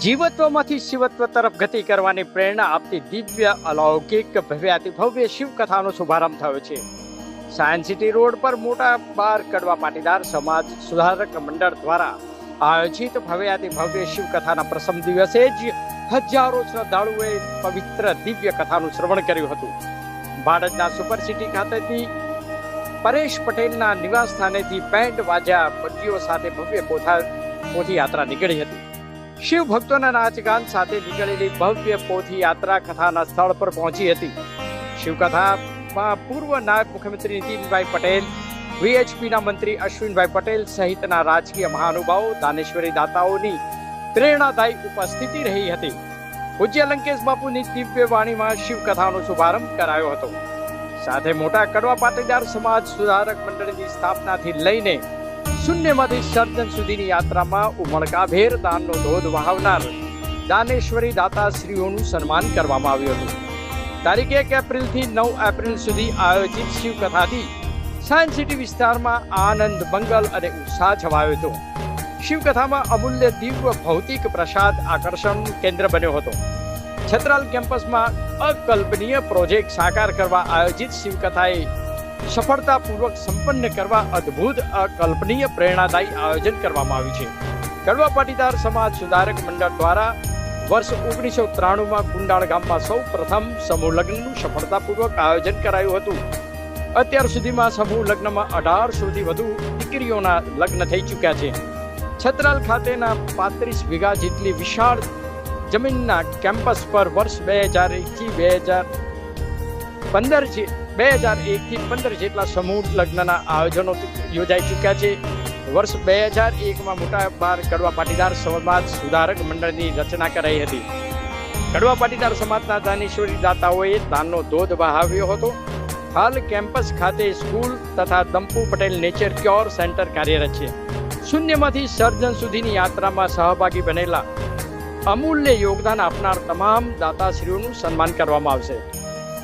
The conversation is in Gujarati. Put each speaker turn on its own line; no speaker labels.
જીવત્વમાંથી શિવત્વ તરફ ગતિ કરવાની પ્રેરણા આપતી દિવ્ય અલૌકિક ભવ્યાતિભવ્ય શિવકથાનો શુભારંભ થયો છે. સાયન્સ સિટી રોડ પર મોટા બાર કડવા પાટીદાર સમાજ સુધારક મંડળ દ્વારા આયોજિત ભવ્યાતિભવ્ય શિવકથાના પ્રથમ દિવસે જ હજારો શ્રદ્ધાળુઓએ પવિત્ર દિવ્ય કથાનું શ્રવણ કર્યું હતું. ભાડજના સુપર સિટી ખાતેથી પરેશ પટેલના નિવાસ સ્થાનેથી બેન્ડ વાજા બજીઓ સાથે ભવ્ય પોથી યાત્રા નીકળી હતી. શિવ ભક્તોના નાચગાન સાથે નીકળેલી ભવ્ય પોથી યાત્રા કથાના સ્થળ પર પહોંચી હતી. શિવકથામાં પૂર્વ નાયબ મુખ્યમંત્રી નીતિનભાઈ પટેલ, વીએચપીના મંત્રી અશ્વિનભાઈ પટેલ સહિતના રાજકીય મહાનુભાવો, દાનેશ્વરી દાતાઓની પ્રેરણાદાયી ઉપસ્થિતિ રહી હતી. પૂજ્ય લંકેશ બાપુની દિવ્ય વાણીમાં શિવકથાનો શુભારંભ કરાયો હતો. સાથે મોટા કડવા પાટીદાર સમાજ સુધારક મંડળની સ્થાપનાથી લઈને શૂન્યમાંથી સર્જન સુધીની યાત્રામાં ઉમળકાભેર દાનનો ધોધ વહાવનાર દાનેશ્વરી દાતાશ્રીઓનું સન્માન કરવામાં આવ્યું હતું. તારીખ 1 એપ્રિલથી 9 એપ્રિલ સુધી આયોજિત શિવકથાથી સાયન્સ સિટી વિસ્તારમાં આનંદ, મંગલ અને ઉત્સાહ છવાયો હતો. શિવકથામાં અમૂલ્ય દિવ્ય ભૌતિક પ્રસાદ આકર્ષણનું કેન્દ્ર બન્યો હતો. છત્રાલ કેમ્પસમાં અકલ્પનીય પ્રોજેક્ટ સાકાર કરવા આયોજિત શિવકથાએ સફળતાપૂર્વક સંપન્ન કરવા અદ્ભુત અકલ્પનીય પ્રેરણાદાયી આયોજન કરવામાં આવ્યું છે. કડવા પાટીદાર સમાજ સુધારક મંડળ દ્વારા વર્ષ 1993માં કુંડાળ ગામમાં સૌ પ્રથમ સમૂહ લગ્નનું સફળતાપૂર્વક આયોજન કરાયું હતું. અત્યાર સુધીમાં સમૂહ લગ્નમાં 1800થી વધુ દીકરીઓના લગ્ન થઈ ચૂક્યા છે. છત્રાલ ખાતેના 35 વીઘા જેટલી વિશાળ જમીનના કેમ્પસ પર વર્ષ 2001થી 15 જેટલા સમૂહ લગ્નના આયોજનો યોજાઈ ચૂક્યા છે. વર્ષ 2001માં મોટા બાર કડવા પાટીદાર સમાજ સુધારક મંડળની રચના કરાઈ હતી. કડવા પાટીદાર સમાજના દાનેશ્વરી દાતાઓએ દાનનો ધોધ વહાવ્યો હતો. હાલ કેમ્પસ ખાતે સ્કૂલ તથા દંપુ પટેલ નેચર ક્યોર સેન્ટર કાર્યરત છે. શૂન્યમાંથી સર્જન સુધીની યાત્રામાં સહભાગી બનેલા અમૂલ્ય યોગદાન આપનાર તમામ દાતાશ્રીઓનું સન્માન કરવામાં આવશે.